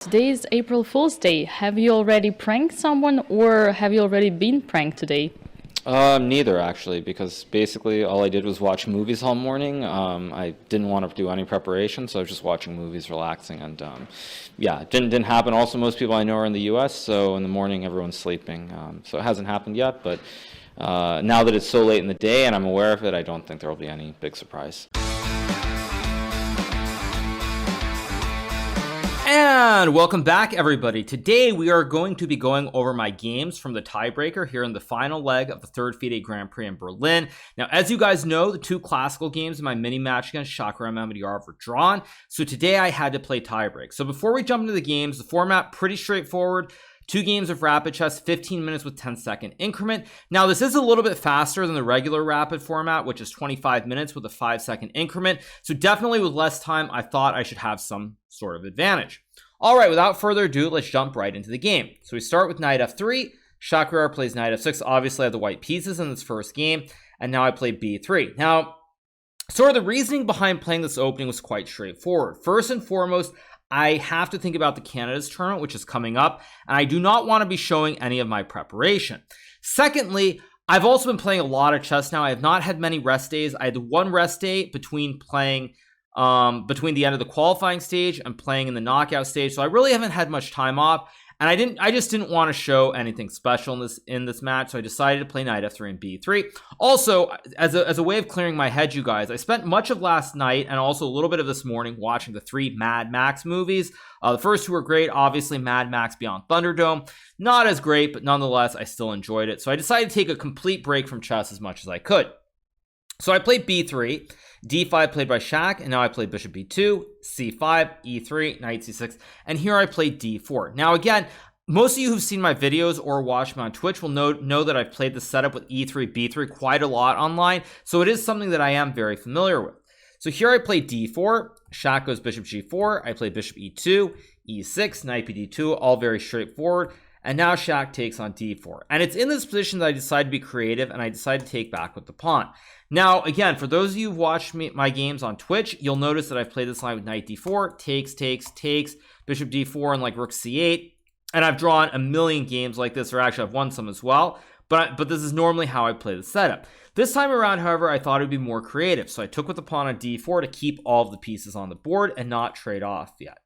Today is April Fool's Day. Have you already pranked someone or have you already been pranked today? Neither actually, because basically all I did was watch movies all morning. I didn't want to do any preparation, so I was just watching movies, relaxing, and yeah, it didn't happen. Also, most people I know are in the U.S., so in the morning everyone's sleeping. So it hasn't happened yet, but now that it's so late in the day and I'm aware of it, I don't think there will be any big surprise. And welcome back, everybody. Today we are going to be going over my games from the tiebreaker here in the final leg of the third FIDE Grand Prix in Berlin. Now, as you guys know, the two classical games in my mini match against Hikaru and Magnus were drawn, so today I had to play tiebreak. So before we jump into the games, the format pretty straightforward. 2 games of rapid chess, 15 minutes with 10-second increment. Now, this is a little bit faster than the regular rapid format, which is 25 minutes with a 5-second increment. So definitely with less time, I thought I should have some sort of advantage. All right, without further ado, let's jump right into the game. So we start with knight f3. Hikaru plays knight f6. Obviously, I have the white pieces in this first game. And now I play b3. Now, sort of the reasoning behind playing this opening was quite straightforward. First and foremost, I have to think about the Canada's tournament, which is coming up, and I do not want to be showing any of my preparation. Secondly, I've also been playing a lot of chess now. I have not had many rest days. I had one rest day between playing between the end of the qualifying stage and playing in the knockout stage, so I really haven't had much time off, and I just didn't want to show anything special in this match, so I decided to play knight f3 and b3. Also, as a way of clearing my head, you guys, I spent much of last night and also a little bit of this morning watching the 3 Mad Max movies. The first 2 were great. Obviously, Mad Max Beyond Thunderdome, not as great, but nonetheless, I still enjoyed it. So I decided to take a complete break from chess as much as I could. So I played b3, d5 played by Shaq, and now I played bishop b2, c5, e3, knight c6, and here I played d4. Now again, most of you who've seen my videos or watched me on Twitch will know that I've played the setup with e3, b3 quite a lot online, so it is something that I am very familiar with. So here I play d4, Shaq goes bishop g4, I play bishop e2, e6, knight bd2, all very straightforward. And now Shaq takes on d4. And it's in this position that I decided to be creative and I decided to take back with the pawn. Now, again, for those of you who've watched my games on Twitch, you'll notice that I've played this line with knight d4, takes, bishop d4, and like rook c8. And I've drawn a million games like this, or actually I've won some as well. But this is normally how I play the setup. This time around, however, I thought it would be more creative. So I took with the pawn on d4 to keep all of the pieces on the board and not trade off yet.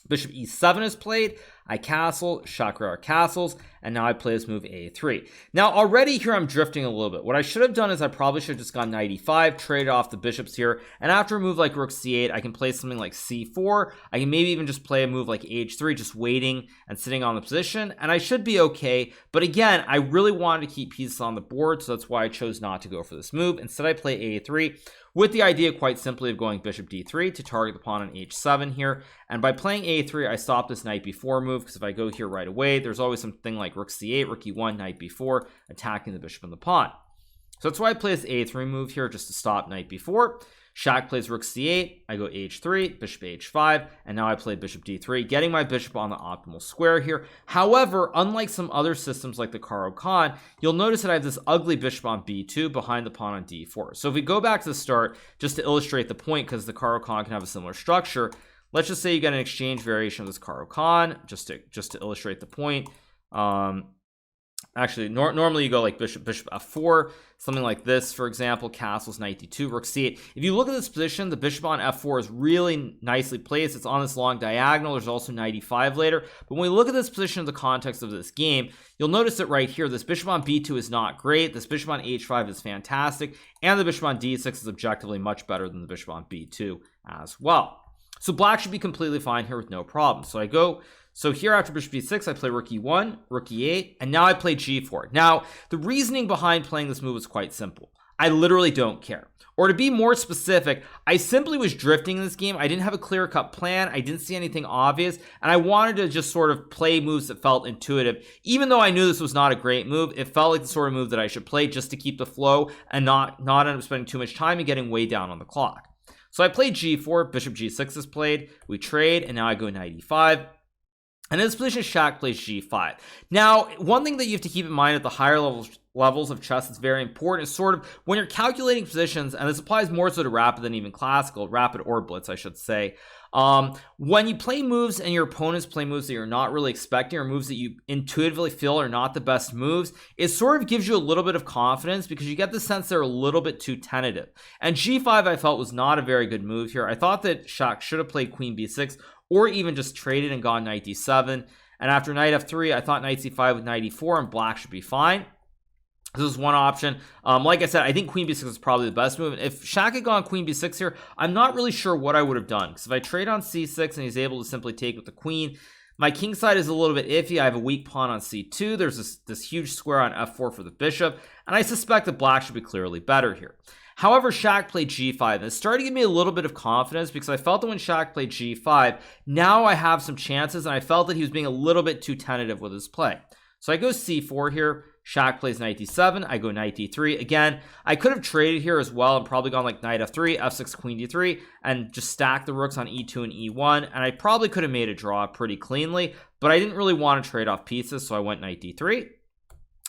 Bishop e7 is played, I castle, Hikaru castles, and now I play this move a3. Now already here I'm drifting a little bit. What I should have done is I probably should have just gone knight e5, traded off the bishops here, and after a move like rook c8, I can play something like c4. I can maybe even just play a move like h3, just waiting and sitting on the position, and I should be okay. But again, I really wanted to keep pieces on the board, so that's why I chose not to go for this move. Instead, I play a3, with the idea quite simply of going bishop d3 to target the pawn on h7 here. And by playing a3, I stop this knight b4 move, because if I go here right away, there's always something like rook c8, rook e1, knight b4, attacking the bishop and the pawn. So that's why I play this a3 move here, just to stop knight b4. Shaq plays rook c8, I go h3, bishop h5, and now I play bishop d3, getting my bishop on the optimal square here. However, unlike some other systems like the Caro-Kann, you'll notice that I have this ugly bishop on b2 behind the pawn on d4. So if we go back to the start, just to illustrate the point, because the Caro-Kann can have a similar structure, let's just say you get an exchange variation of this Caro-Kann, just to illustrate the point. Actually, normally you go like bishop f4, something like this, for example, castles, knight d2, rook c8. If you look at this position, the bishop on f4 is really nicely placed. It's on this long diagonal. There's also knight e5 later. But when we look at this position in the context of this game, you'll notice that right here, this bishop on b2 is not great. This bishop on h5 is fantastic. And the bishop on d6 is objectively much better than the bishop on b2 as well. So black should be completely fine here with no problem. So here after bishop b6, I play rook e1, rook e8, and now I play g4. Now, the reasoning behind playing this move is quite simple. I literally don't care. Or to be more specific, I simply was drifting in this game. I didn't have a clear-cut plan. I didn't see anything obvious, and I wanted to just sort of play moves that felt intuitive. Even though I knew this was not a great move, it felt like the sort of move that I should play just to keep the flow and not end up spending too much time and getting way down on the clock. So I played g4, bishop g6 is played, we trade, and now I go knight e5. And in this position, Shaq plays g5. Now, one thing that you have to keep in mind at the higher levels of chess that's very important is sort of when you're calculating positions, and this applies more so to rapid than even classical, rapid or blitz, I should say. When you play moves and your opponents play moves that you're not really expecting, or moves that you intuitively feel are not the best moves, it sort of gives you a little bit of confidence because you get the sense they're a little bit too tentative. And g5 I felt was not a very good move here. I thought that Shaq should have played queen b6, or even just traded and gone knight d7. And after knight f3, I thought knight c5 with knight e4 and black should be fine. This is one option. Like I said, I think queen b6 is probably the best move. If Shaq had gone queen b6 here, I'm not really sure what I would have done, because if I trade on c6 and he's able to simply take with the queen, my king side is a little bit iffy. I have a weak pawn on c2. There's this huge square on f4 for the bishop, and I suspect that black should be clearly better here. However, Shaq played g5, and it started to give me a little bit of confidence, because I felt that when Shaq played g5, now I have some chances, and I felt that he was being a little bit too tentative with his play. So I go c4 here. Shaq plays knight d7. I go knight d3. Again, I could have traded here as well and probably gone like knight f3, f6, queen d3, and just stack the rooks on e2 and e1. And I probably could have made a draw pretty cleanly, but I didn't really want to trade off pieces, so I went knight d3.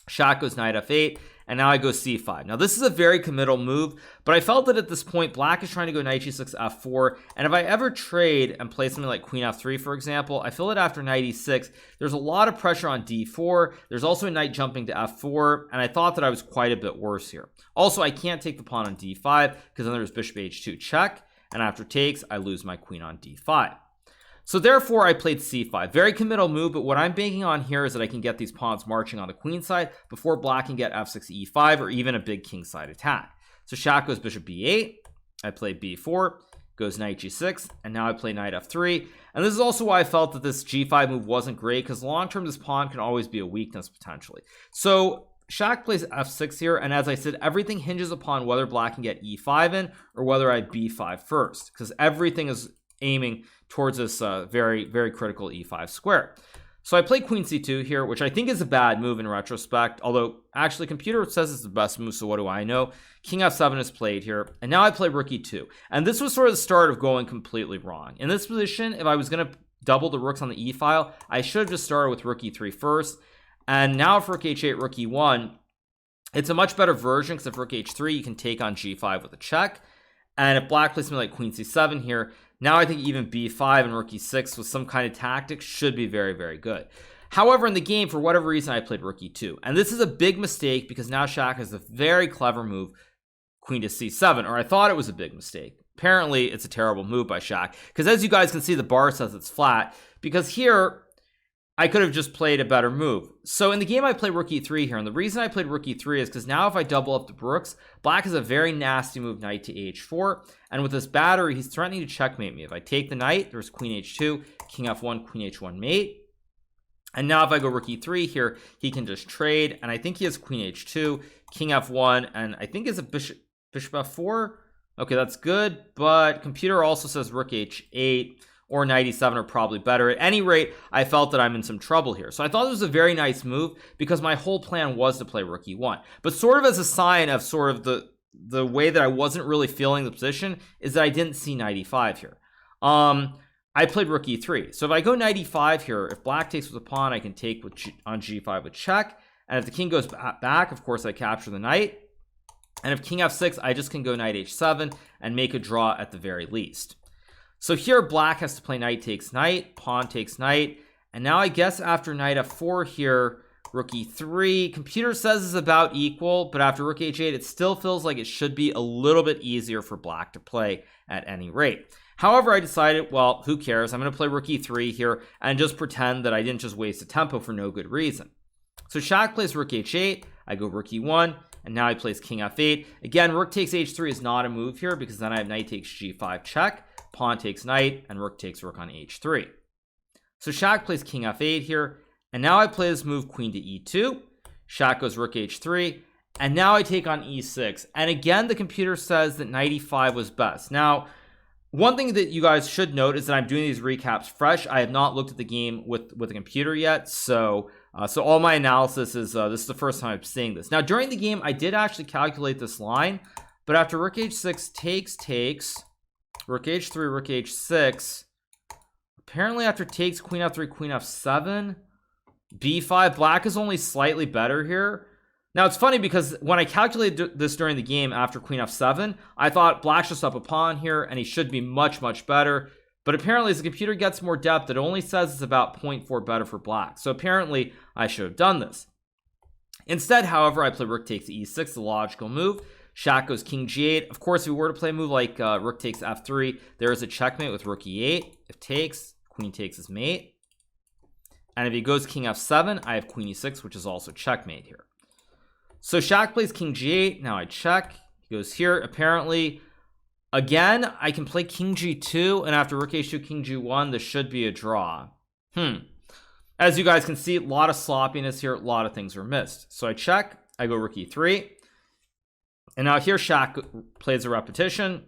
Shaq goes knight f8, and now I go c5. Now this is a very committal move, but I felt that at this point black is trying to go knight g6, f4, and if I ever trade and play something like queen f3, for example, I feel that after knight e6 there's a lot of pressure on d4. There's also a knight jumping to f4, and I thought that I was quite a bit worse here. Also, I can't take the pawn on d5 because then there's bishop h2 check, and after takes I lose my queen on d5. So therefore I played c5. Very committal move, but what I'm banking on here is that I can get these pawns marching on the queen side before black can get f6, e5, or even a big king side attack. So Shaq goes bishop b8. I play b4, goes knight g6, and now I play knight f3. And this is also why I felt that this g5 move wasn't great, because long term this pawn can always be a weakness potentially. So Shaq plays f6 here, and as I said, everything hinges upon whether black can get e5 in or whether I b5 first, because everything is aiming towards this very, very critical e5 square. So I play queen c2 here, which I think is a bad move in retrospect, although actually computer says it's the best move, so what do I know? King f7 is played here, and now I play rook e2, and this was sort of the start of going completely wrong. In this position, if I was going to double the rooks on the e-file, I should have just started with rook e3 first, and now for rook h8, rook e1, it's a much better version, because if rook h3, you can take on g5 with a check, and if black plays something like queen c7 here, now I think even b5 and rook e6 with some kind of tactic should be very, very good. However, in the game, for whatever reason, I played rook e2. And this is a big mistake, because now Shaq has a very clever move, queen to c7, or I thought it was a big mistake. Apparently, it's a terrible move by Shaq, because as you guys can see, the bar says it's flat, because here I could have just played a better move. So in the game, I played rook e3 here, and the reason I played rook e3 is because now if I double up the rooks, black has a very nasty move, knight to h4, and with this battery, he's threatening to checkmate me. If I take the knight, there's queen h2, king f1, queen h1 mate, and now if I go rook e3 here, he can just trade, and I think he has queen h2, king f1, and I think it's a bishop f4. Okay, that's good, but computer also says rook h8 or knight e7 are probably better. At any rate, I felt that I'm in some trouble here. So I thought this was a very nice move, because my whole plan was to play rook e1. But sort of as a sign of sort of the way that I wasn't really feeling the position is that I didn't see knight e5 here. I played rook e3. So if I go knight e5 here, if black takes with a pawn, I can take with on g5 with check. And if the king goes back, of course, I capture the knight. And if king f6, I just can go knight h7 and make a draw at the very least. So here black has to play knight takes knight, pawn takes knight, and now I guess after knight f4 here, rook e3, computer says is about equal, but after rook h8 it still feels like it should be a little bit easier for black to play at any rate. However, I decided, well, who cares, I'm going to play rook e3 here and just pretend that I didn't just waste a tempo for no good reason. So Shaq plays rook h8, I go rook e1, and now he plays king f8. Again, rook takes h3 is not a move here, because then I have knight takes g5 check, pawn takes knight, and rook takes rook on h3. So Shaq plays king f8 here, and now I play this move queen to e2. Shaq goes rook h3, and now I take on e6. And again, the computer says that knight e5 was best. Now, one thing that you guys should note is that I'm doing these recaps fresh. I have not looked at the game with the computer yet, so all my analysis is this is the first time I'm seeing this. Now, during the game, I did actually calculate this line, but after rook h6 takes, rook h3, rook h6, apparently after takes, queen f3, queen f7, b5, black is only slightly better here. Now it's funny, because when I calculated this during the game after queen f7, I thought black's just up a pawn here and he should be much, much better. But apparently, as the computer gets more depth, it only says it's about 0.4 better for black. So apparently, I should have done this. Instead, however, I play rook takes e6, the logical move. Shaq goes king g8. Of course, if we were to play a move like rook takes f3, there is a checkmate with rook e8. If takes, queen takes is mate. And if he goes king f7, I have queen e6, which is also checkmate here. So Shaq plays king g8. Now I check. He goes here. Apparently, again, I can play king g2, and after rook h2, king g1, this should be a draw. As you guys can see, a lot of sloppiness here. A lot of things were missed. So I check. I go rook e3. And now here Shaq plays a repetition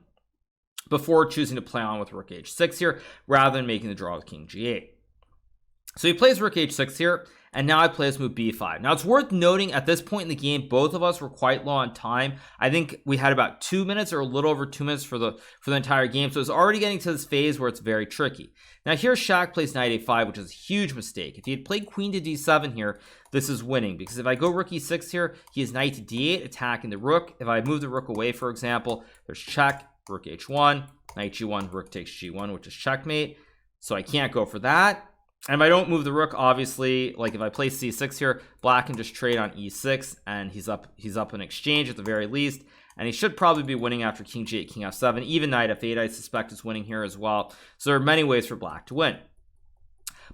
before choosing to play on with rook h6 here, rather than making the draw with king g8. So he plays rook h6 here, and now I play this move b5. Now it's worth noting at this point in the game, both of us were quite low on time. I think we had about 2 minutes or a little over 2 minutes for the entire game. So it's already getting to this phase where it's very tricky. Now here Shaq plays knight a5, which is a huge mistake. If he had played queen to d7 here, this is winning, because if I go rook e6 here, he has knight to d8 attacking the rook. If I move the rook away, for example, there's check, rook h1, knight g1, rook takes g1, which is checkmate. So I can't go for that. And if I don't move the rook, obviously, like if I play c6 here, black can just trade on e6, and he's up in exchange at the very least. And he should probably be winning after king g8, king f7. Even knight f8, I suspect, is winning here as well. So there are many ways for black to win.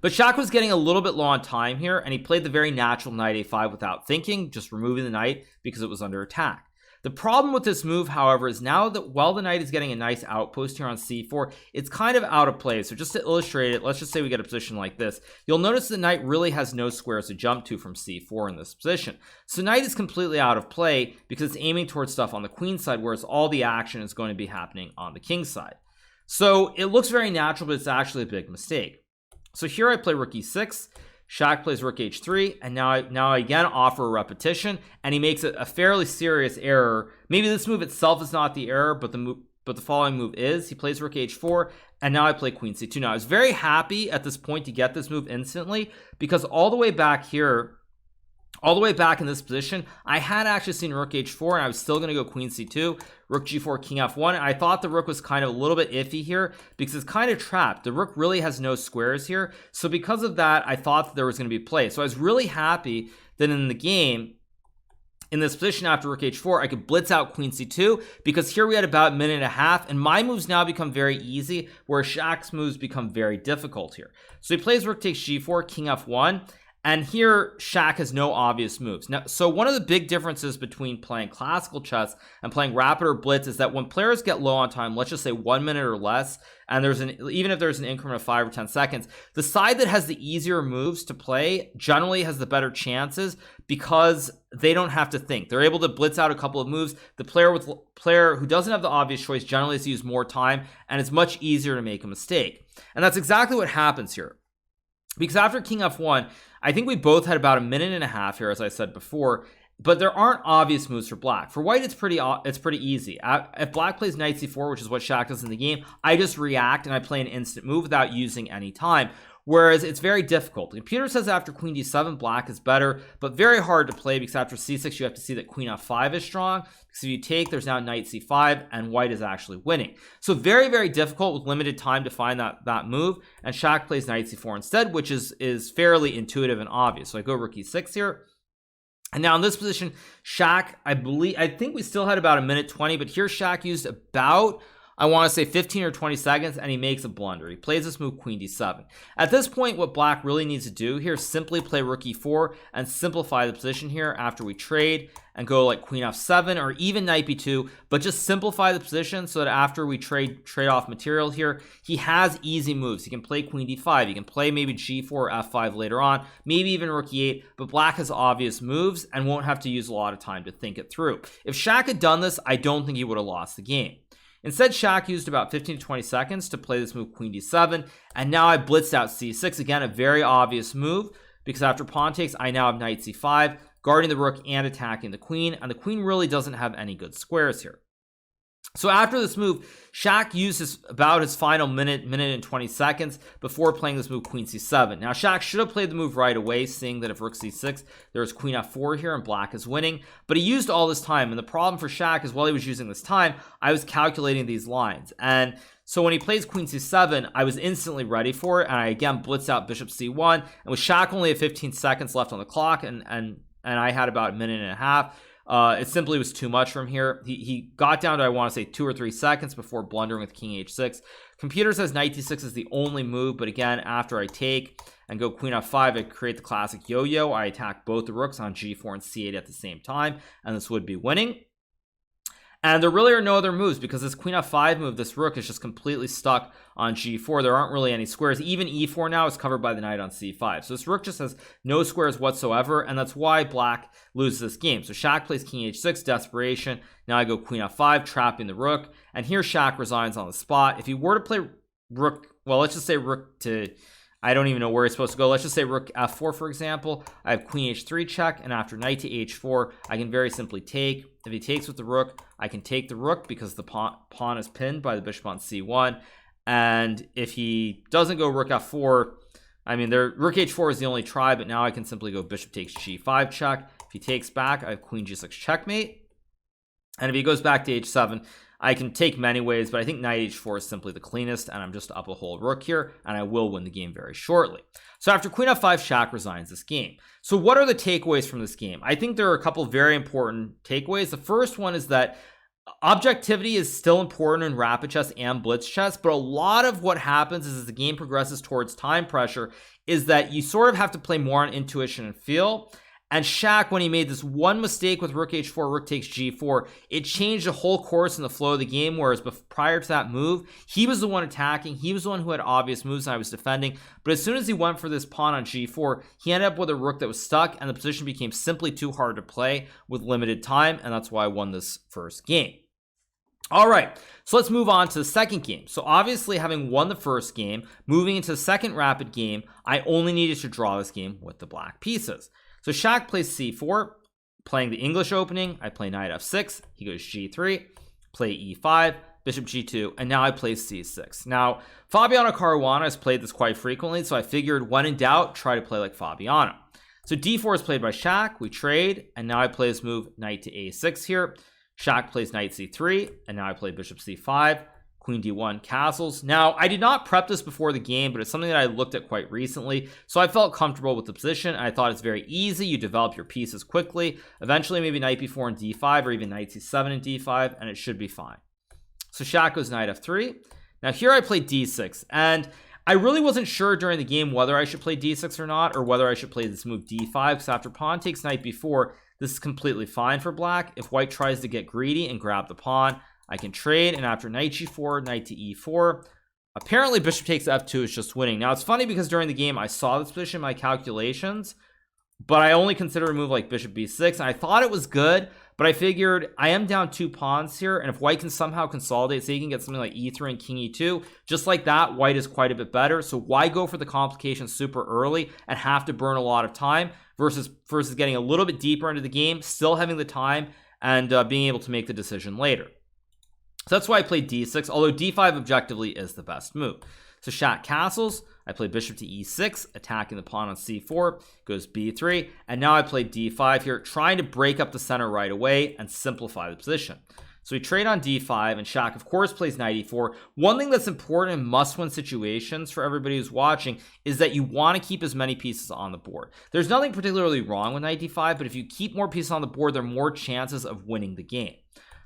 But Shaq was getting a little bit low on time here, and he played the very natural knight a5 without thinking, just removing the knight because it was under attack. The problem with this move, however, is now that while the knight is getting a nice outpost here on c4, it's kind of out of place. So just to illustrate it, let's just say we get a position like this. You'll notice the knight really has no squares to jump to from c4 in this position. So knight is completely out of play because it's aiming towards stuff on the queen side, whereas all the action is going to be happening on the king side. So it looks very natural, but it's actually a big mistake. So here I play rook e6. Shaq plays rook h3, and now I again offer a repetition, and he makes a fairly serious error. Maybe this move itself is not the error, but the following move is. He plays rook h4, and now I play queen c2. Now I was very happy at this point to get this move instantly, because all the way back here, all the way back in this position, I had actually seen rook h4, and I was still going to go queen c2, rook g4, king f1, and I thought the rook was kind of a little bit iffy here because it's kind of trapped. The rook really has no squares here, so because of that, I thought that there was going to be play. So I was really happy that in the game, in this position after rook h4, I could blitz out queen c2, because here we had about a minute and a half, and my moves now become very easy, where Shaq's moves become very difficult here. So he plays rook takes g4, king f1, and here Shaq has no obvious moves. Now, so one of the big differences between playing classical chess and playing rapid or blitz is that when players get low on time, let's just say 1 minute or less, and even if there's an increment of 5 or 10 seconds, the side that has the easier moves to play generally has the better chances because they don't have to think. They're able to blitz out a couple of moves. The player who doesn't have the obvious choice generally has to use more time, and it's much easier to make a mistake. And that's exactly what happens here. Because after king f1, I think we both had about a minute and a half here, as I said before, but there aren't obvious moves for black. For white, it's pretty easy. If black plays knight c4, which is what Shaq does in the game, I just react and I play an instant move without using any time. Whereas it's very difficult. The computer says after queen d7, black is better, but very hard to play because after c6, you have to see that queen f5 is strong. Because if you take, there's now knight c5, and white is actually winning. So very, very difficult with limited time to find that move. And Shaq plays knight c4 instead, which is fairly intuitive and obvious. So I go rook e6 here. And now in this position, Shaq, I think we still had about a minute 20, but here Shaq used about, I want to say 15 or 20 seconds, and he makes a blunder. He plays this move queen d7. At this point, what black really needs to do here is simply play rook e4 and simplify the position here after we trade and go like queen f7 or even knight b2, but just simplify the position so that after we trade off material here, he has easy moves. He can play queen d5. He can play maybe g4 or f5 later on, maybe even rook e8, but black has obvious moves and won't have to use a lot of time to think it through. If Shaq had done this, I don't think he would have lost the game. Instead, Shaq used about 15 to 20 seconds to play this move queen d7, and now I blitzed out c6. Again, a very obvious move, because after pawn takes, I now have knight c5, guarding the rook and attacking the queen, and the queen really doesn't have any good squares here. So after this move, Shaq used about his final minute and 20 seconds before playing this move queen c7. Now Shaq should have played the move right away, seeing that if rook c6, there's queen f4 here and black is winning, but he used all this time. And the problem for Shaq is while he was using this time, I was calculating these lines. And so when he plays queen c7, I was instantly ready for it, and I again blitzed out bishop c1. And with Shaq only at 15 seconds left on the clock, and I had about a minute and a half, it simply was too much from here. He got down to, I want to say, 2 or 3 seconds before blundering with king h6. Computer says knight d6 is the only move, but again, after I take and go queen f5, I create the classic yo-yo. I attack both the rooks on g4 and c8 at the same time, and this would be winning. And there really are no other moves because this queen f5 move, this rook is just completely stuck on g4. There aren't really any squares. Even e4 now is covered by the knight on c5. So this rook just has no squares whatsoever, and that's why black loses this game. So Shaq plays king h6, desperation. Now I go queen f5, trapping the rook. And here Shaq resigns on the spot. If he were to play rook, well, let's just say rook to... I don't even know where he's supposed to go. Let's just say rook f4, for example. I have queen h3 check, and after knight to h4, I can very simply take. If he takes with the rook, I can take the rook because the pawn is pinned by the bishop on c1. And if he doesn't go rook f4, I mean, rook h4 is the only try, but now I can simply go bishop takes g5 check. If he takes back, I have queen g6 checkmate. And if he goes back to h7, I can take many ways, but I think knight h4 is simply the cleanest, and I'm just up a whole rook here, and I will win the game very shortly. So after queen f5, Shaq resigns this game. So what are the takeaways from this game? I think there are a couple very important takeaways. The first one is that objectivity is still important in rapid chess and blitz chess, but a lot of what happens is as the game progresses towards time pressure is that you sort of have to play more on intuition and feel. And Shaq, when he made this one mistake with rook h4, rook takes g4, it changed the whole course and the flow of the game, whereas prior to that move, he was the one attacking, he was the one who had obvious moves and I was defending, but as soon as he went for this pawn on g4, he ended up with a rook that was stuck, and the position became simply too hard to play with limited time, and that's why I won this first game. All right, so let's move on to the second game. So obviously, having won the first game, moving into the second rapid game, I only needed to draw this game with the black pieces. So Shaq plays c4, playing the English opening. I play knight f6, he goes g3, play e5, bishop g2, and now I play c6. Now, Fabiano Caruana has played this quite frequently, so I figured when in doubt, try to play like Fabiano. So d4 is played by Shaq, we trade, and now I play this move knight to a6 here. Shaq plays knight c3, and now I play bishop c5, queen d1, castles. Now, I did not prep this before the game, but it's something that I looked at quite recently, so I felt comfortable with the position. I thought it's very easy. You develop your pieces quickly. Eventually, maybe knight b4 and d5, or even knight c7 and d5, and it should be fine. So Shaq goes knight f3. Now, here I play d6, and I really wasn't sure during the game whether I should play d6 or not, or whether I should play this move d5, because after pawn takes knight b4, this is completely fine for black. If white tries to get greedy and grab the pawn, I can trade, and after knight g4, knight to e4, apparently bishop takes f2 is just winning. Now, it's funny because during the game, I saw this position in my calculations, but I only considered a move like bishop b6, and I thought it was good, but I figured I am down 2 pawns here, and if white can somehow consolidate, say he can get something like e3 and king e2, just like that, white is quite a bit better, so why go for the complications super early and have to burn a lot of time versus getting a little bit deeper into the game, still having the time, and being able to make the decision later. So that's why I played d6, although d5 objectively is the best move. So Shaq castles, I play bishop to e6, attacking the pawn on c4, goes b3, and now I play d5 here, trying to break up the center right away and simplify the position. So we trade on d5, and Shaq, of course, plays knight e4. One thing that's important in must-win situations for everybody who's watching is that you want to keep as many pieces on the board. There's nothing particularly wrong with knight d5, but if you keep more pieces on the board, there are more chances of winning the game.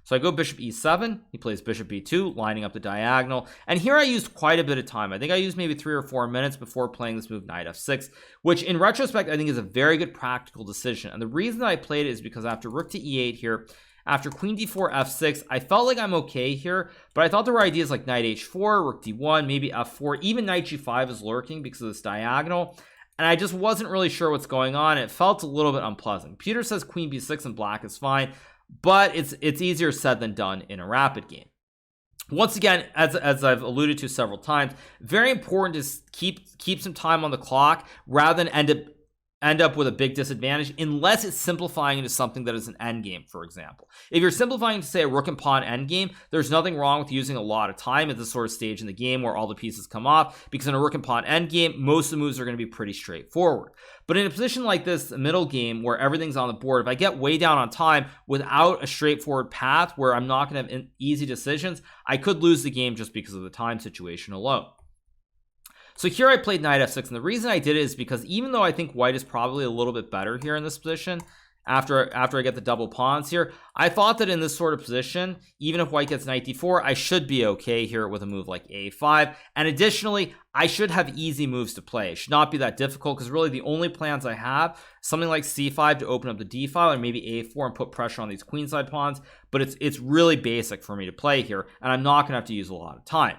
So I go bishop e7, he plays bishop b2, lining up the diagonal, and here I used quite a bit of time. I think I used maybe 3 or 4 minutes before playing this move knight f6, which in retrospect I think is a very good practical decision. And the reason that I played it is because after rook to e8 here, after queen d4, f6, I felt like I'm okay here, but I thought there were ideas like knight h4, rook d1, maybe f4, even knight g5 is lurking because of this diagonal, and I just wasn't really sure what's going on. It felt a little bit unpleasant. Peter says queen b6 and black is fine, but it's easier said than done in a rapid game. Once again, as I've alluded to several times, very important to keep some time on the clock rather than end up end up with a big disadvantage unless it's simplifying into something that is an endgame, for example. If you're simplifying to, say, a rook and pawn endgame, there's nothing wrong with using a lot of time at this sort of stage in the game where all the pieces come off, because in a rook and pawn endgame, most of the moves are going to be pretty straightforward. But in a position like this, the middle game, where everything's on the board, if I get way down on time without a straightforward path where I'm not going to have easy decisions, I could lose the game just because of the time situation alone. So here I played knight f6, and the reason I did it is because even though I think white is probably a little bit better here in this position, after I get the double pawns here, I thought that in this sort of position, even if white gets knight d4, I should be okay here with a move like a5. And additionally, I should have easy moves to play. It should not be that difficult, because really the only plans I have, something like c5 to open up the d file, and maybe a4 and put pressure on these queenside pawns. But it's really basic for me to play here, and I'm not going to have to use a lot of time.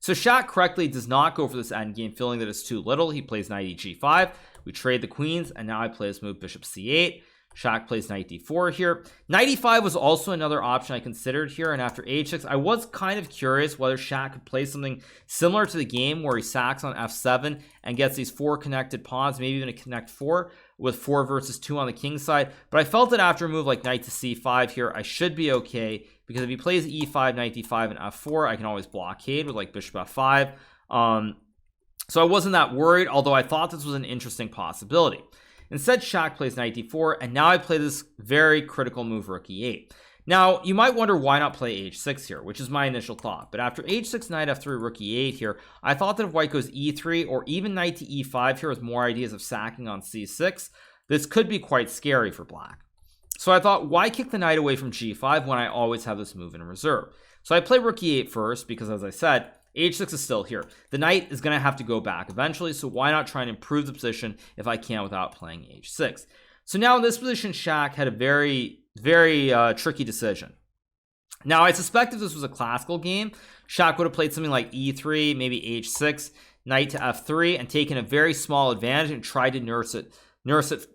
So Shaq correctly does not go for this endgame, feeling that it's too little. He plays knight e5. We trade the queens, and now I play this move bishop c8. Shaq plays knight d4 here. Knight e5 was also another option I considered here, and after h6, I was kind of curious whether Shaq could play something similar to the game where he sacks on f7 and gets these 4 connected pawns, maybe even a connect 4 with 4 versus 2 on the king side. But I felt that after a move like knight to c5 here, I should be okay, because if he plays e5, knight d5, and f4, I can always blockade with like bishop f5. So I wasn't that worried, although I thought this was an interesting possibility. Instead, Shaq plays knight d4, and now I play this very critical move, rook e8. Now, you might wonder why not play h6 here, which is my initial thought. But after h6, knight f3, rook e8 here, I thought that if white goes e3 or even knight to e5 here with more ideas of sacking on c6, this could be quite scary for black. So I thought, why kick the knight away from g5 when I always have this move in reserve? So I play rook e8 first because, as I said, h6 is still here. The knight is going to have to go back eventually, so why not try and improve the position if I can without playing h6? So now in this position, Shaq had a very tricky decision. Now, I suspect if this was a classical game, Shaq would have played something like e3, maybe h6, knight to f3, and taken a very small advantage and tried to nurse it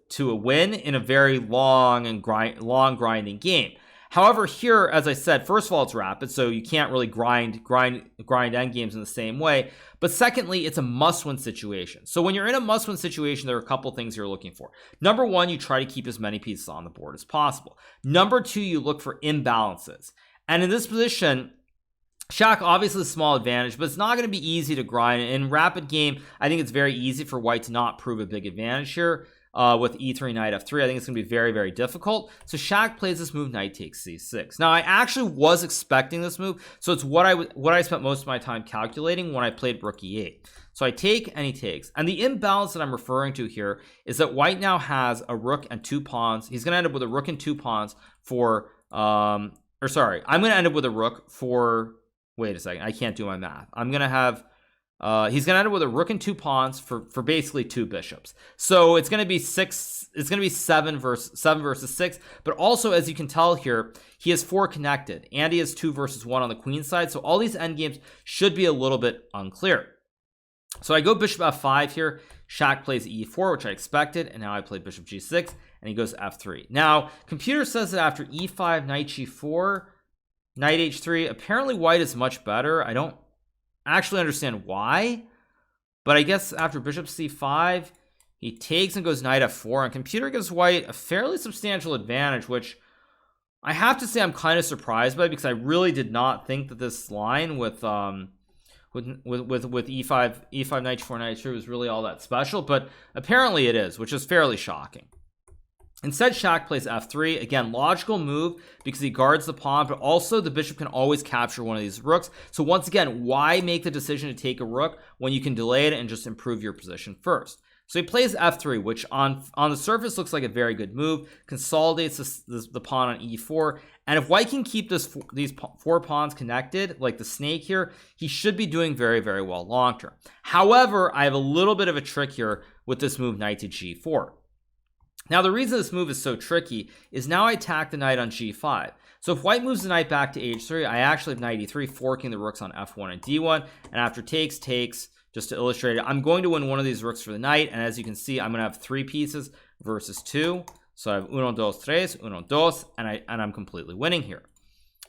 to a win in a very long grinding game. However, here, as I said, first of all, it's rapid, so you can't really grind endgames in the same way. But secondly, it's a must-win situation. So when you're in a must-win situation, there are a couple things you're looking for. Number one, you try to keep as many pieces on the board as possible. Number two, you look for imbalances. And in this position, Shaq obviously a small advantage, but it's not going to be easy to grind. In rapid game, I think it's very easy for white to not prove a big advantage here. With e3, knight f3, I think it's going to be very difficult. So Shaq plays this move, knight takes c6. Now, I actually was expecting this move, so it's what I spent most of my time calculating when I played rook e8. So I take, and he takes. And the imbalance that I'm referring to here is that white now has a rook and 2 pawns. He's going to end up with a rook and 2 pawns for, I'm going to end up with a rook for, wait a second, I can't do my math. I'm going to have, he's going to end up with a rook and 2 pawns for basically 2 bishops. So it's going to be 7 versus 6. But also, as you can tell here, he has 4 connected, and he has 2 versus 1 on the queen side. So all these endgames should be a little bit unclear. So I go bishop f5 here. Shaq plays e4, which I expected, and now I play bishop g6, and he goes f3. Now, computer says that after e5, knight g4, knight h3, apparently white is much better. I don't actually understand why, but I guess after bishop c5, he takes and goes knight f4, and computer gives white a fairly substantial advantage, which I have to say I'm kind of surprised by, because I really did not think that this line with e5 knight g4 knight h3 was really all that special, but apparently it is, which is fairly shocking. Instead, Shaq plays f3. Again, logical move because he guards the pawn, but also the bishop can always capture one of these rooks. So once again, why make the decision to take a rook when you can delay it and just improve your position first? So he plays f3, which on the surface looks like a very good move, consolidates the pawn on e4, and if white can keep these 4 pawns connected, like the snake here, he should be doing very well long term. However, I have a little bit of a trick here with this move, knight to g4. Now, the reason this move is so tricky is now I attack the knight on g5. So if white moves the knight back to h3, I actually have knight e3, forking the rooks on f1 and d1. And after takes, just to illustrate it, I'm going to win one of these rooks for the knight. And as you can see, I'm going to have 3 pieces versus 2. So I have 1, 2, 3, 1, 2, and I'm completely winning here.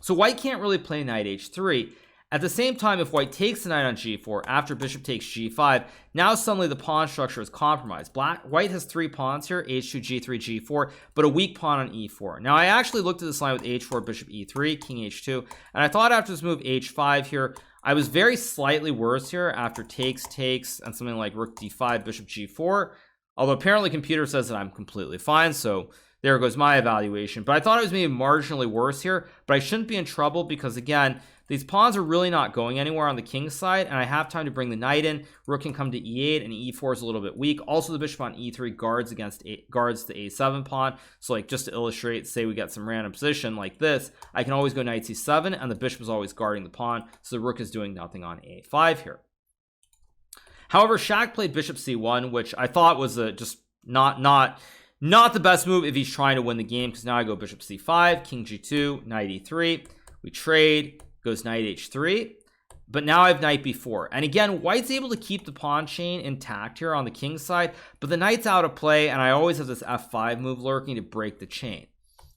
So white can't really play knight h3. At the same time, if white takes the knight on g4 after bishop takes g5, now suddenly the pawn structure is compromised. White has 3 pawns here, h2, g3, g4, but a weak pawn on e4. Now I actually looked at this line with h4, bishop e3, king h2, and I thought after this move h5 here, I was very slightly worse here after takes, and something like rook d5, bishop g4, although apparently computer says that I'm completely fine, so there goes my evaluation. But I thought I was maybe marginally worse here, but I shouldn't be in trouble because, again, these pawns are really not going anywhere on the king's side, and I have time to bring the knight in. Rook can come to e8, and e4 is a little bit weak. Also, the bishop on e3 guards the a7 pawn. So, like, just to illustrate, say we get some random position like this, I can always go knight c7, and the bishop is always guarding the pawn, so the rook is doing nothing on a5 here. However, Shaq played bishop c1, which I thought was just not the best move if he's trying to win the game, because now I go bishop c5, king g2, knight e3, we trade, goes knight h3, but now I have knight b4, and again, white's able to keep the pawn chain intact here on the king's side, but the knight's out of play, and I always have this f5 move lurking to break the chain.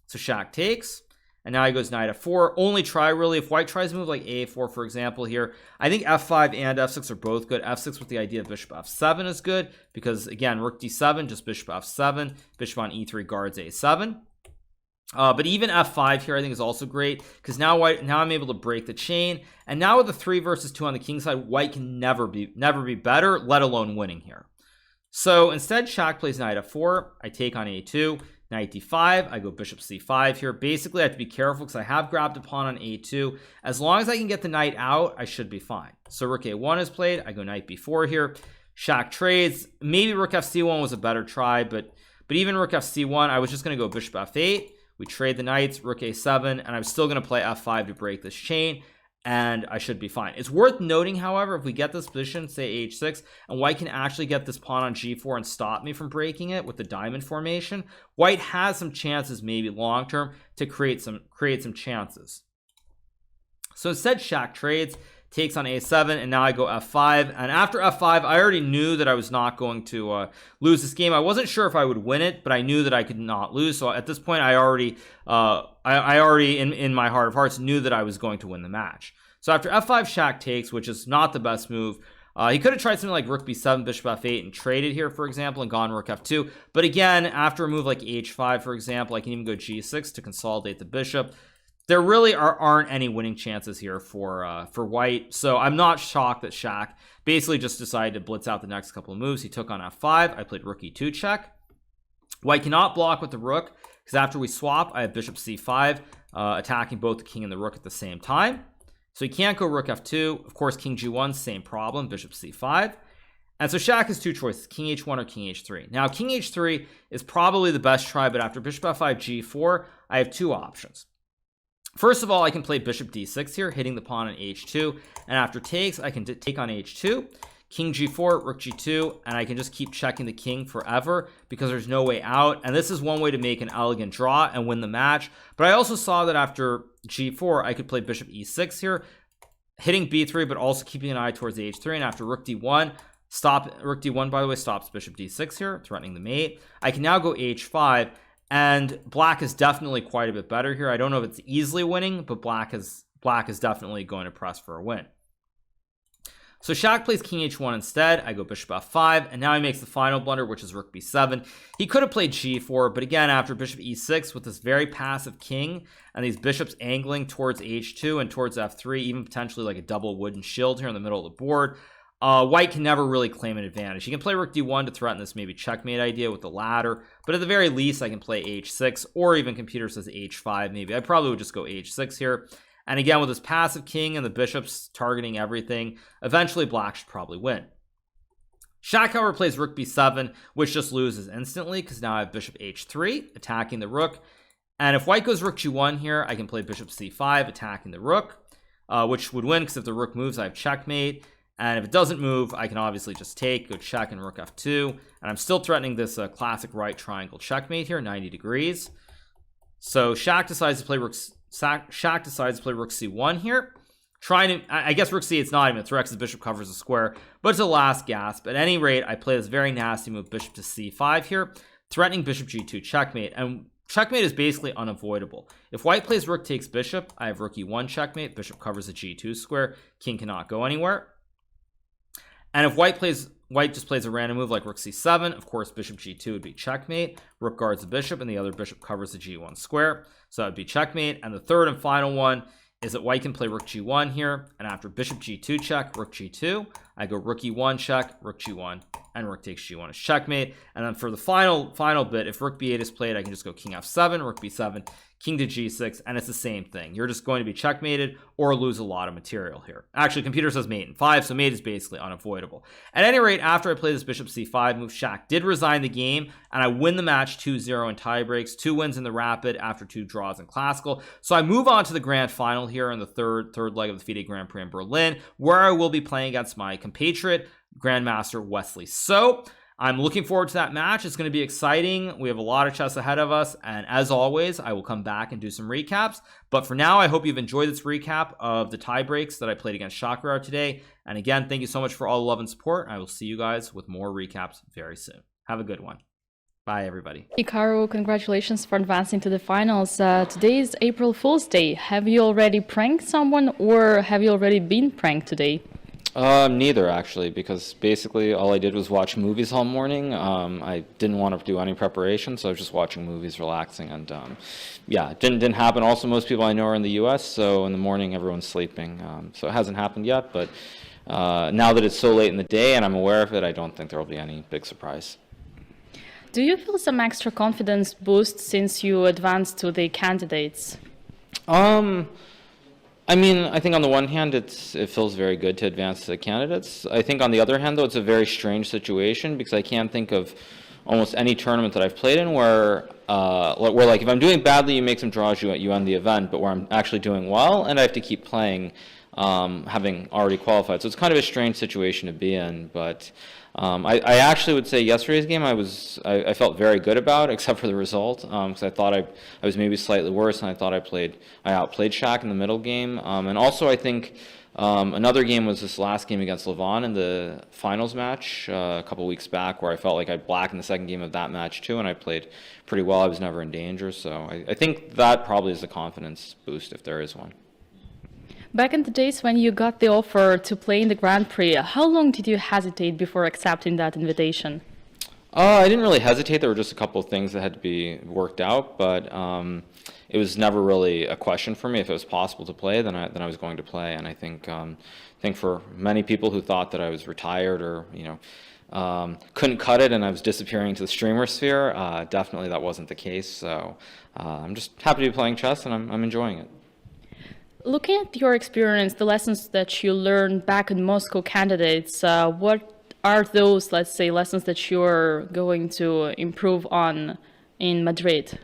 So Shaq takes, and now he goes knight f4. Only try really if white tries to move like a4, for example here. I think f5 and f6 are both good. f6 with the idea of bishop f7 is good, because again, rook d7, just bishop f7, bishop on e3 guards a7. But even f5 here I think is also great, because now I'm able to break the chain, and now with the 3 versus 2 on the king side, white can never be better, let alone winning here. So instead, Shaq plays knight f4, I take on a2, knight d5, I go bishop c5 here. Basically I have to be careful because I have grabbed a pawn on a2. As long as I can get the knight out, I should be fine. So rook a1 is played, I go knight b4 here. Shaq trades, maybe rook fc1 was a better try, but even rook fc1, I was just going to go bishop f8. We trade the knights, rook a7, and I'm still going to play f5 to break this chain, and I should be fine. It's worth noting, however, if we get this position, say h6, and white can actually get this pawn on g4 and stop me from breaking it with the diamond formation, white has some chances, maybe long term, to create some chances. So instead, Shaq trades, takes on a7, and now I go f5, and after f5 I already knew that I was not going to lose this game. I wasn't sure if I would win it, but I knew that I could not lose. So at this point I already in my heart of hearts knew that I was going to win the match. So after f5, Shaq takes, which is not the best move. He could have tried something like rook b7, bishop f8, and traded here, for example, and gone rook f2. But again, after a move like h5, for example, I can even go g6 to consolidate the bishop. There really aren't any winning chances here for white, so I'm not shocked that Shaq basically just decided to blitz out the next couple of moves. He took on f5. I played rook e2 check. White cannot block with the rook, because after we swap, I have bishop c5, attacking both the king and the rook at the same time. So he can't go rook f2. Of course, king g1, same problem, bishop c5. And so Shaq has 2 choices, king h1 or king h3. Now, king h3 is probably the best try, but after bishop f5, g4, I have 2 options. First of all, I can play bishop d6 here, hitting the pawn on h2, and after takes, I can take on h2, king g4, rook g2, and I can just keep checking the king forever because there's no way out, and this is one way to make an elegant draw and win the match. But I also saw that after g4, I could play bishop e6 here, hitting b3, but also keeping an eye towards the h3, and after rook d1, rook d1, by the way, stops bishop d6 here, threatening the mate. I can now go h5, and black is definitely quite a bit better here. I don't know if it's easily winning, but black is definitely going to press for a win. So Shaq plays king h1 instead. I go bishop f5, and now he makes the final blunder, which is rook b7. He could have played g4, but again, after bishop e6 with this very passive king and these bishops angling towards h2 and towards f3, even potentially like a double wooden shield here in the middle of the board, white can never really claim an advantage. He can play rook d1 to threaten this maybe checkmate idea with the ladder, but at the very least I can play h6, or even computer says h5 maybe. I probably would just go h6 here. And again, with this passive king and the bishops targeting everything, eventually black should probably win. Shaq, however, plays rook b7, which just loses instantly because now I have bishop h3 attacking the rook. And if white goes rook g1 here, I can play bishop c5 attacking the rook, which would win because if the rook moves, I have checkmate. And if it doesn't move, I can obviously just take, go check, and rook f2. And I'm still threatening this classic right triangle checkmate here, 90 degrees. So Shaq decides to play rook c1 here. Trying to, I guess rook c, it's not even a threat because the bishop covers the square, but it's a last gasp. At any rate, I play this very nasty move, bishop to c5 here, threatening bishop g2 checkmate. And checkmate is basically unavoidable. If white plays rook takes bishop, I have rook e1 checkmate, bishop covers the g2 square, king cannot go anywhere. And if white just plays a random move like rook c7, of course bishop g2 would be checkmate, rook guards the bishop, and the other bishop covers the g1 square, so that would be checkmate. And the third and final one is that white can play rook g1 here, and after bishop g2 check, rook g2, I go rook e1 check, rook g1, and rook takes g1 is checkmate. And then for the final bit, if rook b8 is played, I can just go king f7, rook b7, king to g6, and it's the same thing. You're just going to be checkmated or lose a lot of material here. Actually, computer says mate in 5, so mate is basically unavoidable. At any rate, after I play this bishop c5 move, Shaq did resign the game, and I win the match 2-0 in tie breaks, 2 wins in the rapid after 2 draws in classical. So I move on to the grand final here in the third leg of the FIDE Grand Prix in Berlin, where I will be playing against my compatriot, Grandmaster Wesley. So I'm looking forward to that match. It's going to be exciting. We have a lot of chess ahead of us, and as always, I will come back and do some recaps. But for now, I hope you've enjoyed this recap of the tie breaks that I played against Hikaru today. And again, thank you so much for all the love and support. I will see you guys with more recaps very soon. Have a good one. Bye, everybody. Hikaru, congratulations for advancing to the finals. Today is April Fool's Day. Have you already pranked someone, or have you already been pranked today? Neither, actually, because basically all I did was watch movies all morning. I didn't want to do any preparation, so I was just watching movies, relaxing, and yeah, it didn't happen. Also, most people I know are in the U.S., so in the morning everyone's sleeping. So it hasn't happened yet, but now that it's so late in the day and I'm aware of it, I don't think there will be any big surprise. Do you feel some extra confidence boost since you advanced to the candidates? I mean, I think on the one hand, it feels very good to advance to the candidates. I think on the other hand, though, it's a very strange situation because I can't think of almost any tournament that I've played in where like if I'm doing badly, you make some draws, you end the event, but where I'm actually doing well and I have to keep playing, having already qualified. So it's kind of a strange situation to be in, but I actually would say yesterday's game I felt very good about, except for the result, because I thought I was maybe slightly worse, and I thought I outplayed Shaq in the middle game, and also I think another game was this last game against Levon in the finals match a couple weeks back, where I felt like I blacked in the second game of that match too, and I played pretty well. I was never in danger, so I think that probably is the confidence boost if there is one. Back in the days when you got the offer to play in the Grand Prix, how long did you hesitate before accepting that invitation? I didn't really hesitate. There were just a couple of things that had to be worked out, but it was never really a question for me. If it was possible to play, then I was going to play. And I think for many people who thought that I was retired or couldn't cut it and I was disappearing into the streamer sphere, definitely that wasn't the case. So I'm just happy to be playing chess, and I'm enjoying it. Looking at your experience, the lessons that you learned back in Moscow candidates, what are those, let's say, lessons that you're going to improve on in Madrid?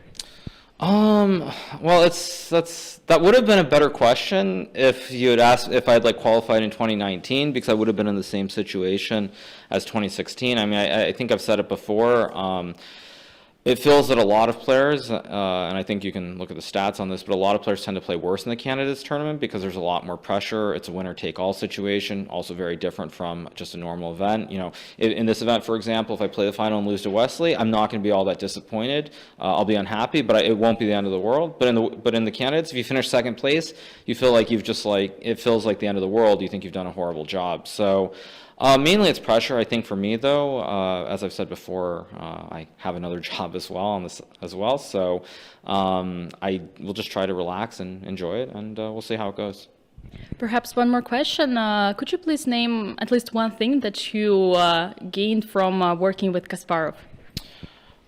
Well, that would have been a better question if you had asked if I'd qualified in 2019, because I would have been in the same situation as 2016. I mean, I think I've said it before. It feels that a lot of players, and I think you can look at the stats on this, but a lot of players tend to play worse in the candidates tournament because there's a lot more pressure. It's a winner-take-all situation, also very different from just a normal event. In this event, for example, if I play the final and lose to Wesley, I'm not going to be all that disappointed. I'll be unhappy, but it won't be the end of the world. But in the candidates, if you finish second place, you feel like it feels like the end of the world. You think you've done a horrible job. So. Mainly it's pressure, I think, for me, though. As I've said before, I have another job as well on this as well. So I will just try to relax and enjoy it, and we'll see how it goes. Perhaps one more question. Could you please name at least one thing that you gained from working with Kasparov?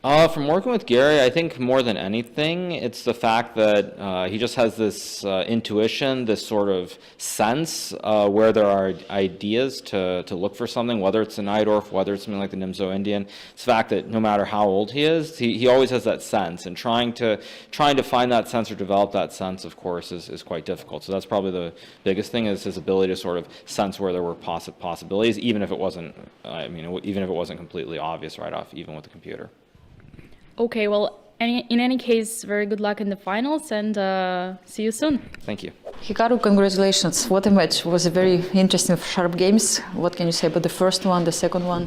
From working with Gary, I think more than anything, it's the fact that he just has this intuition, this sort of sense where there are ideas to look for something, whether it's a Najdorf, whether it's something like the Nimzo Indian. It's the fact that no matter how old he is, he always has that sense, and trying to find that sense or develop that sense, of course, is quite difficult. So that's probably the biggest thing, is his ability to sort of sense where there were possibilities, even if it wasn't, even if it wasn't completely obvious right off, even with the computer. Okay, well, in any case, very good luck in the finals, and see you soon. Thank you. Hikaru, congratulations. What a match. It was a very interesting, sharp games. What can you say about the first one, the second one?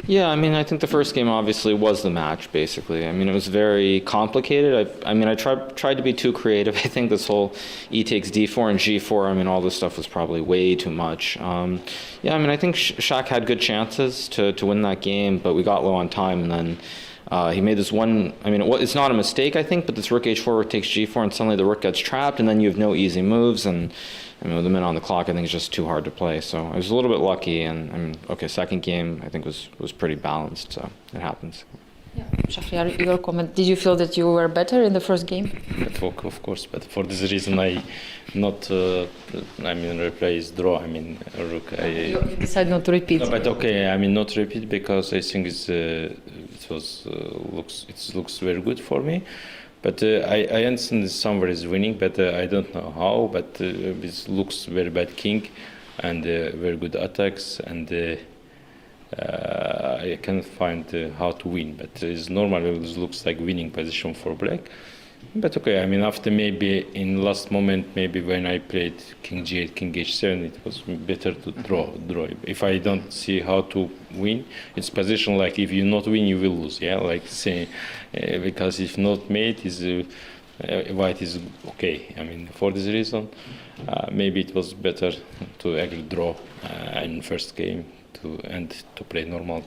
Yeah, I mean, I think the first game obviously was the match, basically. I mean, it was very complicated. I tried to be too creative. I think this whole E takes D4 and G4, I mean, all this stuff was probably way too much. Yeah, I mean, I think Shaq had good chances to win that game, but we got low on time, and then he made this one, I mean, it's not a mistake, I think, but this rook h4, rook takes g4, and suddenly the rook gets trapped, and then you have no easy moves, and I mean, with the minute on the clock, I think it's just too hard to play. So I was a little bit lucky, and I mean, okay, second game, I think was pretty balanced, so it happens. Yeah. Shahriar, your comment, did you feel that you were better in the first game? Of course, but for this reason replace draw. I mean, rook. You decided not to repeat. No, but okay, I mean not repeat because I think looks very good for me. But I understand somewhere is winning, but I don't know how. But this looks very bad king, and very good attacks, and I can't find how to win. But it's normally it looks like winning position for black. But okay, I mean, after maybe in last moment, maybe when I played king g8, king h7, it was better to draw. If I don't see how to win, it's position like if you not win, you will lose. Yeah, like saying because if not mate is white is okay. I mean, for this reason, maybe it was better to actually draw in first game to play normal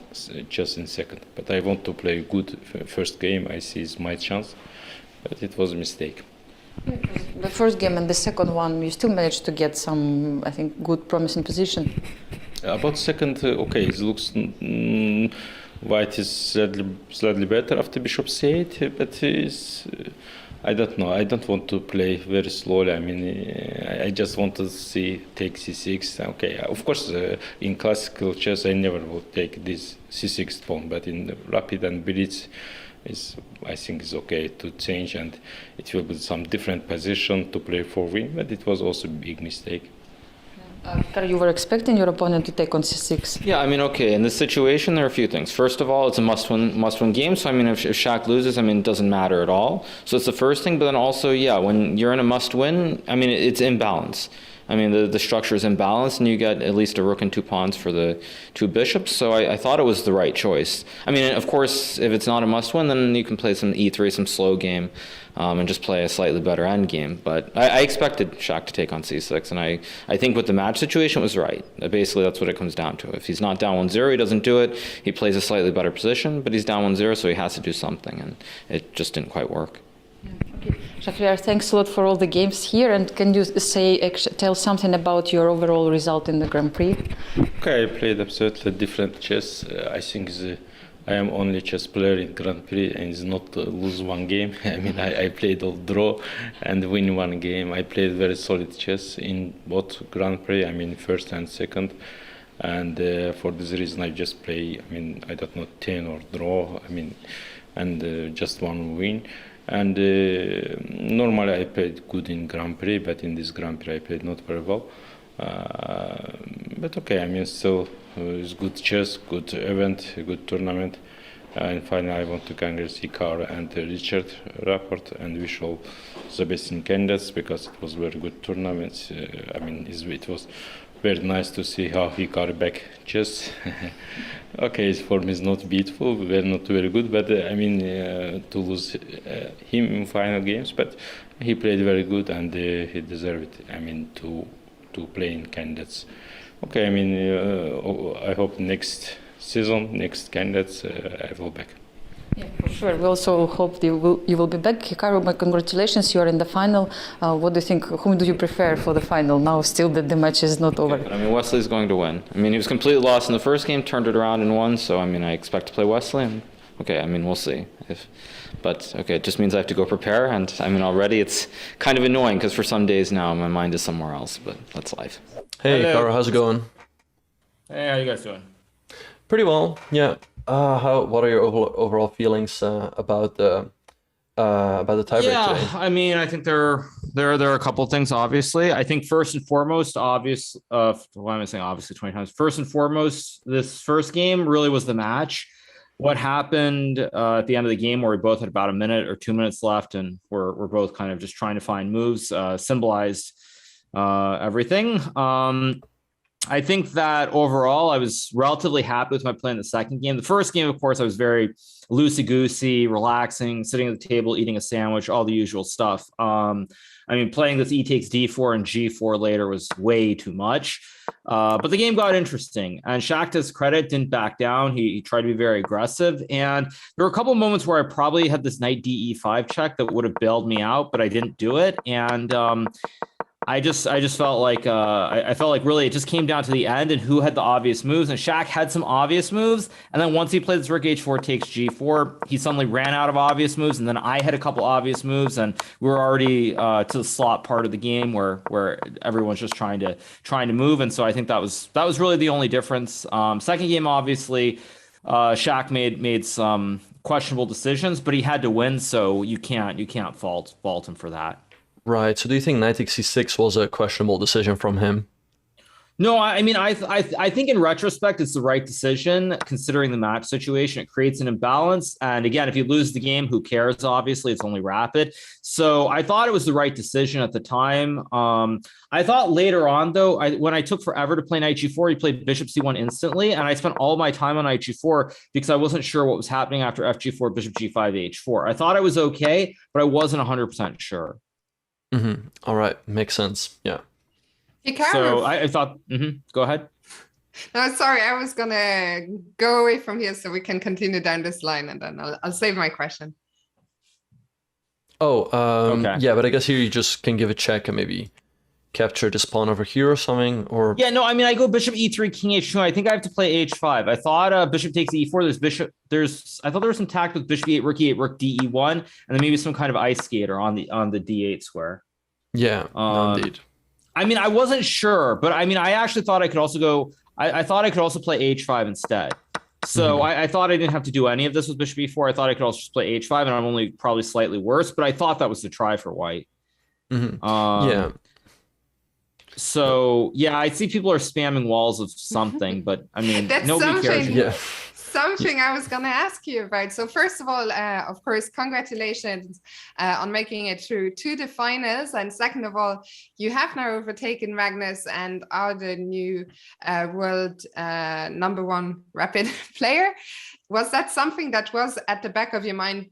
chess in second. But I want to play good first game. I see it's my chance. But it was a mistake. The first game and the second one, you still managed to get some, I think, good promising position. About second, okay, it looks white is slightly better after bishop c8, but I don't know. I don't want to play very slowly. I mean, I just want to see take c6. Okay, of course, in classical chess, I never would take this c6 pawn, but in rapid and blitz, I think it's okay to change, and it will be some different position to play for win, but it was also a big mistake. You were expecting your opponent to take on c6. Yeah, I mean, okay, in this situation, there are a few things. First of all, it's a must-win game, so I mean, if Shaq loses, I mean, it doesn't matter at all. So it's the first thing, but then also, yeah, when you're in a must-win, I mean, it's imbalance. I mean, the structure is imbalanced, and you get at least a rook and two pawns for the two bishops, so I thought it was the right choice. I mean, of course, if it's not a must-win, then you can play some e3, some slow game, and just play a slightly better endgame. But I expected Shaq to take on c6, and I think with the match situation, it was right. Basically, that's what it comes down to. If he's not down 1-0, he doesn't do it. He plays a slightly better position, but he's down 1-0, so he has to do something, and it just didn't quite work. Shahriar, thanks a lot for all the games here, and can you tell something about your overall result in the Grand Prix? Okay, I played absolutely different chess. I think I am only chess player in Grand Prix and it's not lose one game. I mean, I played all draw and win one game. I played very solid chess in both Grand Prix, I mean first and second. And for this reason I just play, I mean, I don't know, 10 or draw, I mean, and just one win. And normally I played good in Grand Prix, but in this Grand Prix I played not very well. But okay, I mean, still it's good chess, good event, good tournament. And finally I want to congratulate Hikaru and Richard Rapport and wish all the best in candidates because it was very good tournament. I mean, it was very nice to see how Hikaru back chess. Okay, his form is not beautiful, not very good, but I mean, to lose him in final games, but he played very good and he deserved it, I mean, to play in candidates. Okay, I mean, I hope next season, next candidates, I will back. Yeah, for sure. We also hope you will be back. Hikaru, my congratulations, you are in the final. What do you think, whom do you prefer for the final now, still that the match is not over? Yeah, I mean, Wesley's going to win. I mean, he was completely lost in the first game, turned it around and won, so I mean, I expect to play Wesley, and okay, I mean, we'll see. But okay, it just means I have to go prepare, and I mean, already it's kind of annoying, because for some days now, my mind is somewhere else, but that's life. Hey, Hikaru, how's it going? Hey, how you guys doing? Pretty well, yeah. What are your overall feelings about the tiebreak today? I mean, I think there are a couple of things. Obviously, I think first and foremost, why am I saying obviously 20 times? First and foremost, this first game really was the match. What happened at the end of the game, where we both had about a minute or 2 minutes left, and we're both kind of just trying to find moves, symbolized everything. I think that overall, I was relatively happy with my play in the second game. The first game, of course, I was very loosey-goosey, relaxing, sitting at the table, eating a sandwich, all the usual stuff. I mean, playing this E takes D4 and G4 later was way too much. But the game got interesting. And Shaq, to his credit, didn't back down. He tried to be very aggressive. And there were a couple of moments where I probably had this knight DE5 check that would have bailed me out, but I didn't do it. And I just felt like I felt like really it just came down to the end and who had the obvious moves. And Shaq had some obvious moves, and then once he played this rook h4 takes g4, he suddenly ran out of obvious moves, and then I had a couple obvious moves, and we were already to the slot part of the game where everyone's just trying to move. And so I think that was really the only difference. Second game, obviously, Shaq made some questionable decisions, but he had to win, so you can't fault him for that. Right. So do you think knight takes c6 was a questionable decision from him? No, I mean, I think in retrospect, it's the right decision considering the match situation. It creates an imbalance. And again, if you lose the game, who cares? Obviously, it's only rapid. So I thought it was the right decision at the time. I thought later on, though, when I took forever to play knight g4, he played bishop c1 instantly. And I spent all my time on knight g4 because I wasn't sure what was happening after fg4, bishop g5, h4. I thought I was okay, but I wasn't 100% sure. Mm-hmm. All right. Makes sense. Yeah. Hikaru. So I thought, go ahead. No, sorry, I was gonna go away from here so we can continue down this line, and then I'll save my question. Oh, okay. Yeah, but I guess here you just can give a check and maybe capture this pawn over here or something, or... Yeah, no, I mean, I go bishop e3, king h2. I think I have to play h5. I thought bishop takes e4. I thought there was some tact with bishop e8, rook e8, rook de1, and then maybe some kind of ice skater on the d8 square. Yeah, no, indeed. I mean, I wasn't sure, but I mean, I actually thought I could also go. I thought I could also play h5 instead. So I thought I didn't have to do any of this with bishop e4. I thought I could also just play h5, and I'm only probably slightly worse. But I thought that was the try for white. Yeah. So yeah, I see people are spamming walls of something, but I mean, That's nobody cares. Yeah. Something I was going to ask you about. So first of all, of course, congratulations on making it through to the finals. And second of all, you have now overtaken Magnus and are the new world #1 rapid player. Was that something that was at the back of your mind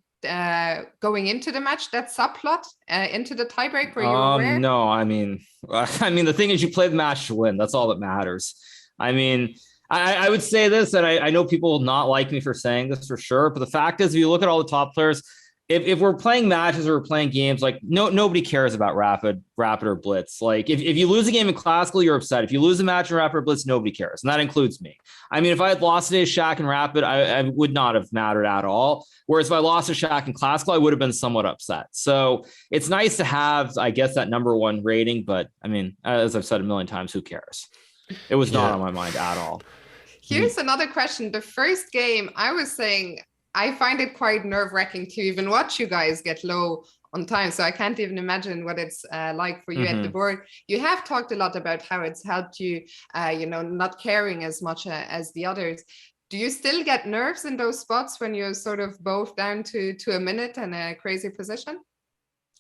going into the match, that subplot into the tiebreak? Were you aware? No, I mean, the thing is, you play the match to win. That's all that matters. I mean, I would say this, and I know people will not like me for saying this for sure, but the fact is, if you look at all the top players, if we're playing matches or we're playing games, like nobody cares about rapid or blitz. Like if you lose a game in classical, you're upset. If you lose a match in rapid or blitz, nobody cares, and that includes me. I mean, if I had lost today to Shaq in rapid, I would not have mattered at all. Whereas if I lost to Shaq in classical, I would have been somewhat upset. So it's nice to have, I guess, that #1 rating. But I mean, as I've said a million times, who cares? It was not on my mind at all. Here's another question. The first game, I was saying, I find it quite nerve-wracking to even watch you guys get low on time. So I can't even imagine what it's like for you at the board. You have talked a lot about how it's helped you, not caring as much as the others. Do you still get nerves in those spots when you're sort of both down to a minute and a crazy position?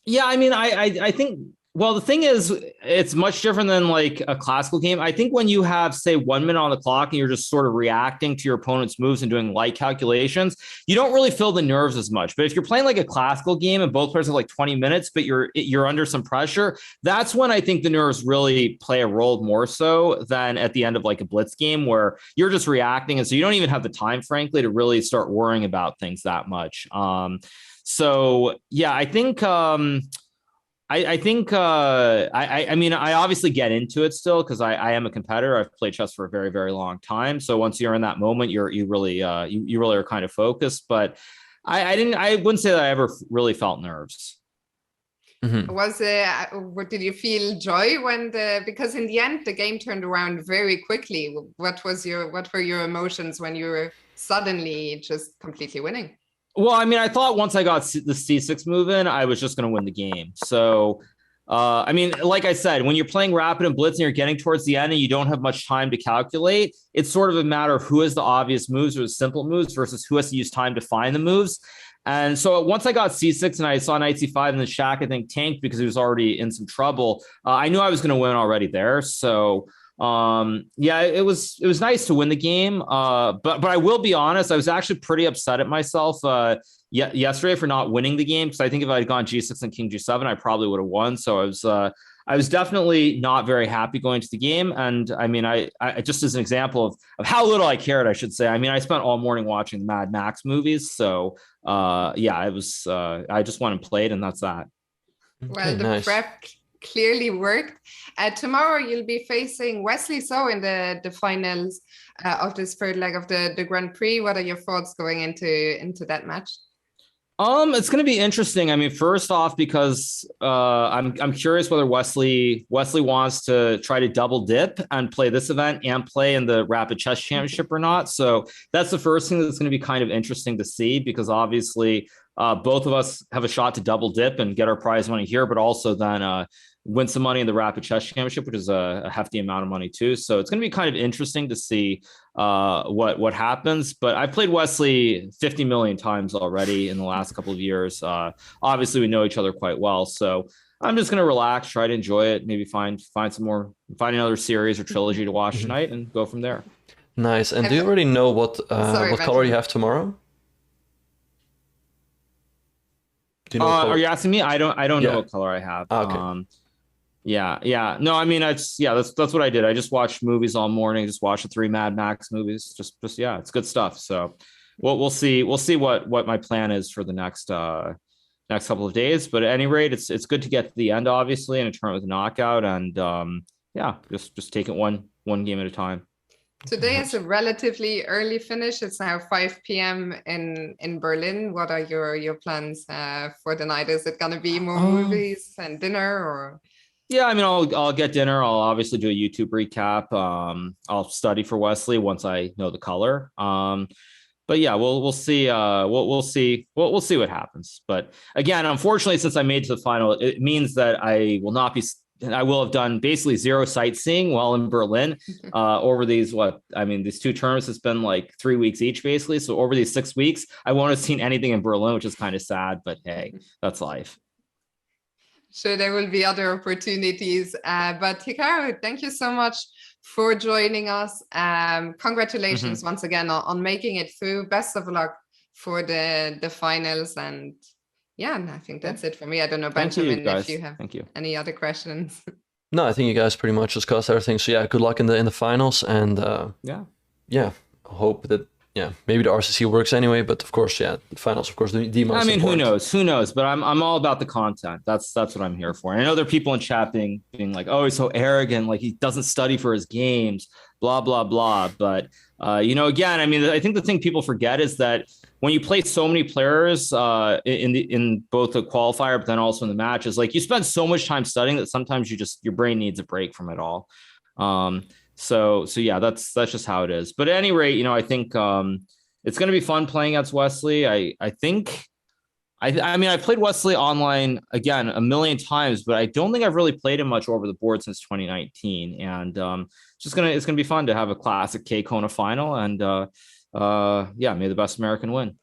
Yeah, I mean, I think, well, the thing is, it's much different than like a classical game. I think when you have, say, 1 minute on the clock and you're just sort of reacting to your opponent's moves and doing light calculations, you don't really feel the nerves as much. But if you're playing like a classical game and both players have like 20 minutes, but you're under some pressure, that's when I think the nerves really play a role more so than at the end of like a blitz game where you're just reacting. And so you don't even have the time, frankly, to really start worrying about things that much. So yeah, I think... I mean, I obviously get into it still because I am a competitor. I've played chess for a very, very long time. So once you're in that moment, you really are kind of focused. But I wouldn't say that I ever really felt nerves. What did you feel joy because in the end the game turned around very quickly? What were your emotions when you were suddenly just completely winning? Well, I mean, I thought once I got the C6 move in, I was just going to win the game. So, I mean, like I said, when you're playing rapid and blitz and you're getting towards the end and you don't have much time to calculate, it's sort of a matter of who has the obvious moves or the simple moves versus who has to use time to find the moves. And so once I got c6 and I saw knight c5 and the Shaq, I think, tanked because he was already in some trouble, I knew I was going to win already there. So yeah, it was nice to win the game. But I will be honest, I was actually pretty upset at myself yesterday for not winning the game, because I think if I had gone g6 and king g7, I probably would have won. So I was definitely not very happy going to the game. And I mean, I just as an example of how little I cared, I should say, I mean, I spent all morning watching the Mad Max movies. So yeah, I just went and played, and that's that. Well, Okay, the nice. prep clearly worked. Tomorrow you'll be facing Wesley So in the finals of this third leg of the Grand Prix. What are your thoughts going into that match? It's going to be interesting. I mean, first off, because I'm curious whether Wesley wants to try to double dip and play this event and play in the Rapid Chess Championship or not. So that's the first thing that's going to be kind of interesting to see, because obviously both of us have a shot to double dip and get our prize money here, but also then win some money in the Rapid Chess Championship, which is a hefty amount of money too. So it's going to be kind of interesting to see what happens. But I've played Wesley 50 million times already in the last couple of years. Obviously, we know each other quite well. So I'm just going to relax, try to enjoy it, maybe find another series or trilogy to watch tonight, and go from there. Nice. And do you already know what Sorry, color you have tomorrow? Do you know what color? Are you asking me? I don't Yeah. know what color I have. Okay. Yeah. No, I mean, that's what I did. I just watched movies all morning. Just watched the 3 Mad Max movies. Just yeah, it's good stuff. So we'll see what my plan is for the next couple of days. But at any rate, it's good to get to the end, obviously, and a tournament with a knockout. And yeah, just take it one game at a time. Today is a relatively early finish. It's now 5 p.m. in Berlin. What are your plans for the night? Is it going to be more movies and dinner, or? Yeah, I mean, I'll get dinner. I'll obviously do a YouTube recap. I'll study for Wesley once I know the color. But yeah, we'll see. We'll see. We'll see what happens. But again, unfortunately, since I made it to the final, it means that I will have done basically zero sightseeing while in Berlin over these these 2 tournaments. It's been like 3 weeks each, basically. So over these 6 weeks, I won't have seen anything in Berlin, which is kind of sad. But hey, that's life. Sure, there will be other opportunities. But Hikaru, thank you so much for joining us. Congratulations once again on making it through. Best of luck for the finals. And yeah, I think that's it for me. I don't know, Benjamin, if you have any other questions. No, I think you guys pretty much discussed everything. So yeah, good luck in the finals, and yeah, hope that maybe the RCC works anyway. But of course, the finals, of course, the most. I mean, important. who knows? But I'm all about the content. That's what I'm here for. And I know there are people in chat being like, oh, he's so arrogant, like he doesn't study for his games, blah blah blah. But again, I mean, I think the thing people forget is that when you play so many players in both the qualifier, but then also in the matches, like you spend so much time studying that sometimes your brain needs a break from it all. So yeah, that's just how it is. But at any rate, I think it's going to be fun playing against Wesley. I think I've played Wesley online again a million times, but I don't think I've really played him much over the board since 2019. And it's gonna be fun to have a classic K Kona final. And yeah, may the best American win.